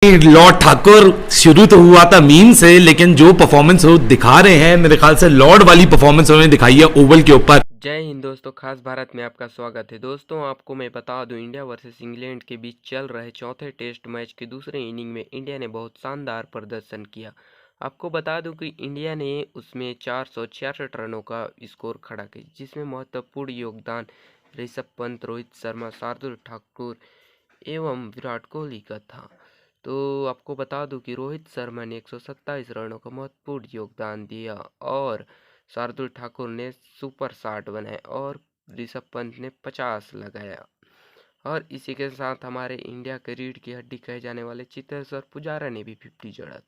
Lord Thakur शुरू तो हुआ था मीम से, लेकिन जो परफॉर्मेंस वो दिखा रहे हैं मेरे ख्याल से लॉर्ड वाली परफॉर्मेंस उन्होंने दिखाई है ओवल के ऊपर। जय हिंद दोस्तों, खास भारत में आपका स्वागत है। दोस्तों आपको मैं बता दूं, इंडिया वर्सेस इंग्लैंड के बीच चल रहे चौथे टेस्ट मैच के दूसरे इनिंग में इंडिया ने बहुत शानदार प्रदर्शन किया। आपको बता दूं कि इंडिया ने उसमें 466 रनों का स्कोर खड़ा किया, जिसमें महत्वपूर्ण योगदान ऋषभ पंत, रोहित शर्मा, शार्दुल ठाकुर एवं विराट कोहली का था। तो आपको बता दूं कि रोहित शर्मा ने 127 रनों का महत्वपूर्ण योगदान दिया और शार्दुल ठाकुर ने सुपर 60 बनाए और ऋषभ पंत ने 50 लगाया। और इसी के साथ हमारे इंडिया के रीढ़ की हड्डी कहे जाने वाले चेतेश्वर पुजारा ने भी 50 जड़ा।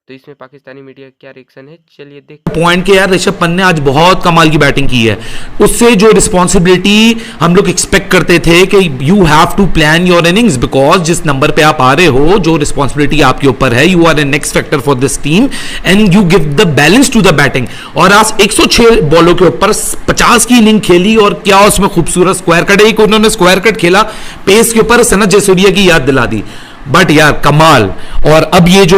तो इसमें पाकिस्तानी मीडिया क्या रिएक्शन है, चलिए देखते हैं। पॉइंट के यार ऋषभ पंत ने आज बहुत कमाल की बैटिंग की है। उससे जो रिस्पॉन्सिबिलिटी हम लोग एक्सपेक्ट करते थे कि you have to plan your innings, because जिस नंबर पे आप आ रहे हो, जो रिस्पॉन्सिबिलिटी आपके ऊपर है, you are a next factor for this team and you give the balance to the batting. और आज 106 बॉलों के ऊपर 50 की इनिंग खेली और क्या उसमें खूबसूरत स्क्वायर कट, एक उन्होंने स्क्वायर कट खेला पेस के ऊपर, सनत जयसूर्या की याद दिला दी। बट यार कमाल। और अब ये जो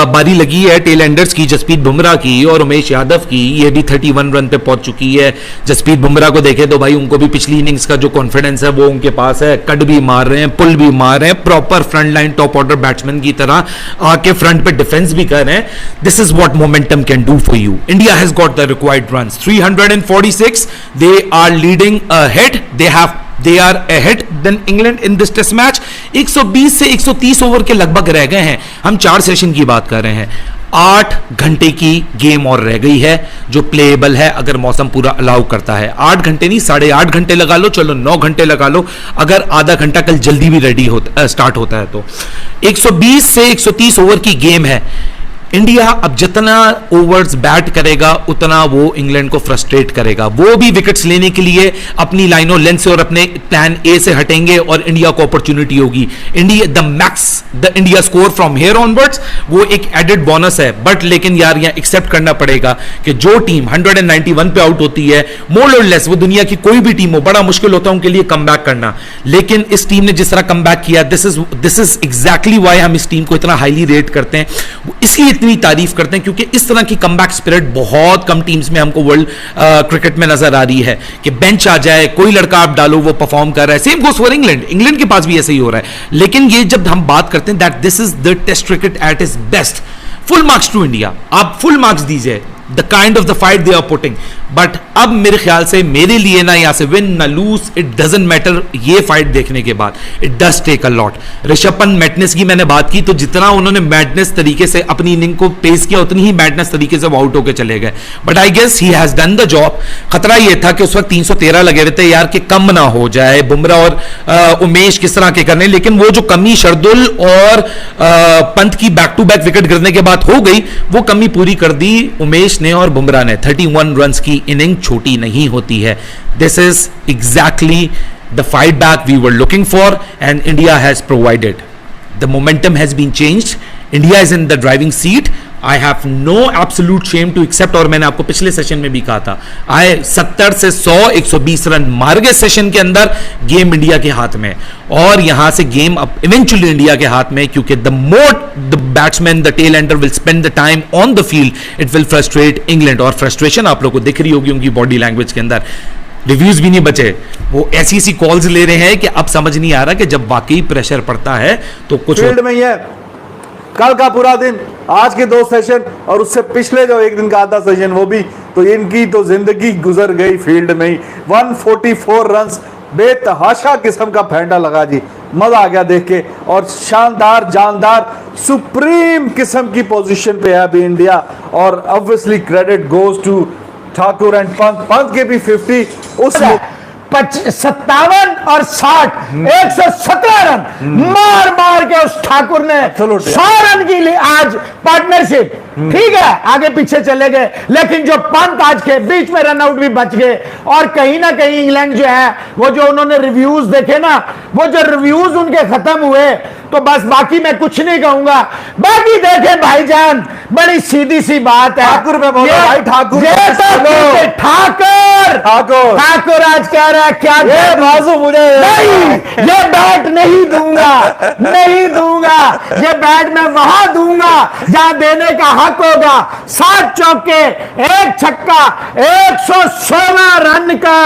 बारी लगी है टेल एंडर्स की, जसप्रीत बुमराह की और उमेश यादव की, ये भी 31 रन पे पहुंच चुकी है। जसप्रीत बुमराह को देखे तो भाई उनको भी पिछली इनिंग्स का जो कॉन्फिडेंस है वो उनके पास है, कट भी मार रहे हैं, पुल भी मार रहे हैं, proper front line top order batsman की तरह आके फ्रंट पे डिफेंस भी कर रहे हैं। This is what momentum can do for you. India has got the required runs 346, they are leading ahead, they are ahead than England in this test match। 120 से 130 over के लगभग रह गए हैं। हम 4 सेशन की बात कर रहे हैं। 8 घंटे की गेम और रह गई है जो प्लेएबल है अगर मौसम पूरा अलाउ करता है। 8 घंटे नहीं, 8.5 घंटे लगा लो, चलो 9 घंटे लगा लो, अगर आधा घंटा कल जल्दी भी रेडी होता स्टार्ट होता है तो। 120 से 130 ओवर की गेम है। इंडिया अब जितना ओवर्स बैट करेगा उतना वो इंग्लैंड को फ्रस्ट्रेट करेगा। वो भी विकेट्स लेने के लिए अपनी लाइनों लेंथ से और अपने प्लान ए से हटेंगे और इंडिया को अपॉर्चुनिटी होगी। India score from here onwards वो एक एडेड बोनस है। बट लेकिन यार यहां एक्सेप्ट करना पड़ेगा कि जो टीम 191 पे आउट होती है, मोर और लेस वो दुनिया की कोई भी टीम हो, बड़ा मुश्किल होता है उनके लिए कम बैक करना। लेकिन इस टीम ने जिस तरह कम बैक किया, दिस इज एग्जैक्टली वाई हम इस टीम को इतना हाईली रेट करते हैं, इसकी इतनी तारीफ करते हैं, क्योंकि इस तरह की कमबैक स्पिरिट बहुत कम टीम्स में हमको वर्ल्ड क्रिकेट में नजर आ रही है कि बेंच आ जाए, कोई लड़का आप डालो वो परफॉर्म कर रहा है। सेम गोस फॉर इंग्लैंड के पास भी ऐसे ही हो रहा है। लेकिन ये जब हम बात करते हैं that this is the test cricket at is best, full marks to India. आप फुल मार्क्स दीजिए the kind of the fight they are putting. But अब मेरे ख्याल से मेरे लिए ना यहां से विन ना लूज, इट डजंट मैटर। ये फाइट देखने के बाद it does take a lot. Rishabh Pant madness की मैंने बात की, तो जितना उन्होंने मैडनेस तरीके से अपनी इनिंग को पेश किया उतनी ही मैडनेस तरीके से वो आउट होकर चले गए। But I guess he has done the job. खतरा ये था कि उस वक्त 313 लगे रहते यार कि कम ना हो जाए, बुमराह और उमेश किस तरह के करने, लेकिन वो जो कमी शार्दुल और पंत की बैक टू बैक विकेट गिरने के बाद हो गई, वो कमी पूरी कर दी उमेश ने और बुमराह ने। 31 रन्स की इनिंग छोटी नहीं होती है। This is exactly the fight back we were looking for and India has provided. The momentum has been changed, India is in the driving seat. I have no absolute shame to accept, और मैंने आपको पिछले session में भी कहा था, 70 से 100 120 run मार गए सेशन के अंदर, गेम इंडिया के हाथ में। और यहां से गेम अब इवेंचुअली इंडिया के हाथ में, क्योंकि the more the batsman the tail ender will spend the time on the field, it will frustrate England. और फ्रस्ट्रेशन आप लोग को दिख रही होगी उनकी बॉडी लैंग्वेज के अंदर। रिव्यूज भी नहीं बचे, वो ऐसी कॉल्स ले रहे हैं कि अब समझ नहीं आ रहा कि जब वाकई प्रेशर पड़ता है तो कुछ फील्ड में ही है। कल का पूरा दिन, आज के 2 सेशन और उससे पिछले जो एक दिन का आधा सेशन, वो भी तो इनकी तो जिंदगी गुजर गई फील्ड में ही। 144 रन्स, बेतहाशा किस्म का फेंटा लगा जी, मजा आ गया देख के। और शानदार जानदार सुप्रीम किस्म की पोजीशन पे है अभी इंडिया। और obviously credit goes to Thakur and Pant के भी 50 उस 57 और 60 117 रन मार मार के उस ठाकुर ने 100 रन की ली आज पार्टनरशिप। ठीक है, आगे पीछे चले गए, लेकिन जो पंत आज के बीच में रन आउट भी बच गए। और कहीं ना कहीं इंग्लैंड जो है, वो जो उन्होंने रिव्यूज देखे ना, वो जो रिव्यूज उनके खत्म हुए, तो बस बाकी मैं कुछ नहीं कहूंगा। बाकी देखे भाईजान, बड़ी सीधी सी बात है। ठाकुर में बोलो भाई, ठाकुर ठाकुर ठाकुर आज कह रहा है क्या बाजू मुझे नहीं, ये बैट नहीं दूंगा, नहीं दूंगा। ये बैट मैं वहां दूंगा जहां देने का हक होगा। 7 चौके, 1 छक्का, 116 रन का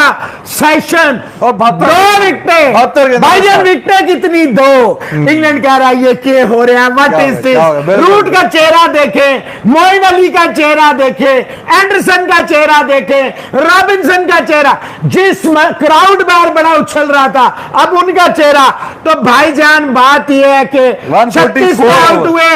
सेशन और 2 विकेटें। भाईजान विकेटें कितनी? 2। इंग्लैंड कह रहा है ये क्या हो रहा है, व्हाट इज दिस? रूट का चेहरा देखे, मोइन अली का चेहरा देखे, एंडरसन का चेहरा देखे, रॉबिन्सन का चेहरा, जिस क्राउड बार बड़ा उछल रहा था, अब उनका चेहरा। तो भाईजान बात यह है कि 36 आउट हुए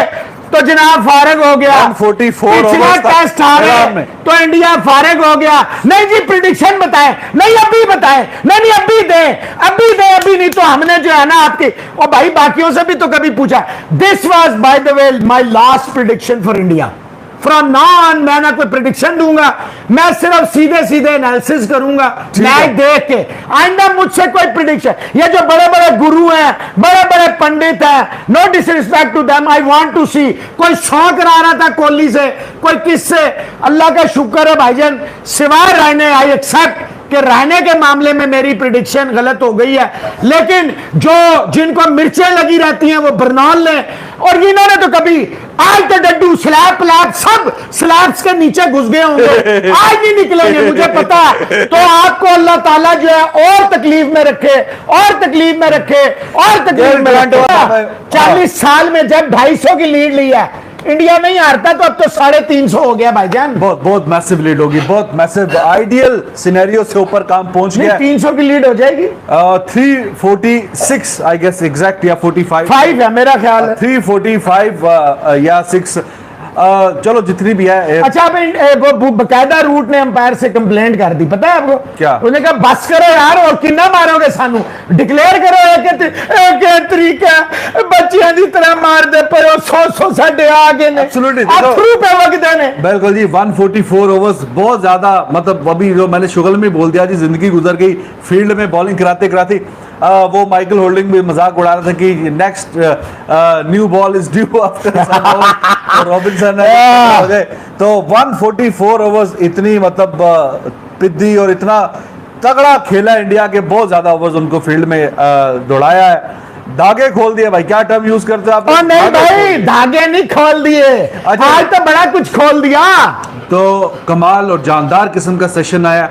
तो जनाब फारग हो गया। 144 पिछला टेस्ट हारे तो इंडिया फारग हो गया। नहीं जी प्रिडिक्शन बताए, नहीं अभी बताए, नहीं अभी दे, अभी दे, अभी नहीं तो हमने जो है ना आपकी और भाई बाकियों से भी तो कभी पूछा। This was by the way my last prediction for India. From now on मैं ना कोई प्रिडिक्शन दूंगा, मैं सिर्फ सीधे सीधे एनालिसिस करूंगा मैच देख के। आइंदा मुझसे कोई प्रिडिक्शन, ये जो बड़े बड़े गुरु हैं, बड़े बड़े पंडित हैं, no disrespect to them, I want to see. कोई शौक रहा रहा था कोहली से, कोई किससे, अल्लाह का शुक्र है भाईजान, सिवाय रहने आई एक्सेप्ट कि रहने के मामले में मेरी प्रिडिक्शन गलत हो गई है। लेकिन जो जिनको मिर्चें लगी रहती हैं वो बरनौल ले, और इन्होंने तो कभी आज तो डड्डू स्लैब प्लैब सब स्लैब्स के नीचे घुस गए होंगे, आज नहीं निकलेंगे मुझे पता है। तो आपको अल्लाह ताला जो है और तकलीफ में रखे, और तकलीफ में रखे, और तकलीफ में रखे। 40 साल में जब 250 की लीड ली है इंडिया नहीं हारता, तो अब तो 350 हो गया भाईजान। बहुत बहुत मैसिव लीड होगी, बहुत मैसिव, आइडियल सिनेरियो से ऊपर काम पहुंच गया। 300 की लीड हो जाएगी। 346 आई गेस एग्जैक्ट, या 45 है मेरा ख्याल है। 345 या 6, चलो जितनी भी है। अच्छा अब वो बकायदा रूट ने अंपायर से कंप्लेंट कर दी, पता है आपको क्या? उन्होंने कहा बस करो यार, और कितना मारोगे सानू, डिक्लेयर करो एक तरीका बच्चियां की तरह मार दे पर 100 साढ़े आगे ने थ्रू पे वक्त ने। बिल्कुल जी, 144 ओवर्स बहुत ज्यादा, मतलब अभी जो मैंने शुगल में बोल दिया जी, जिंदगी गुजर गई फील्ड में बॉलिंग कराते कराते। वो माइकल होल्डिंग भी मजाक उड़ा रहा था कि next new ball is due after Robinson हो गए। तो 144 ओवर्स इतनी मतलब पिद्दी और इतना तगड़ा खेला इंडिया के, बहुत ज्यादा ओवर्स उनको फील्ड में दौड़ाया है। धागे खोल दिए भाई, क्या टर्म यूज करते हैं आप? नहीं भाई धागे नहीं खोल दिए, आज तो बड़ा कुछ खोल दिया। तो कमाल और जानदार किस्म का सेशन आया।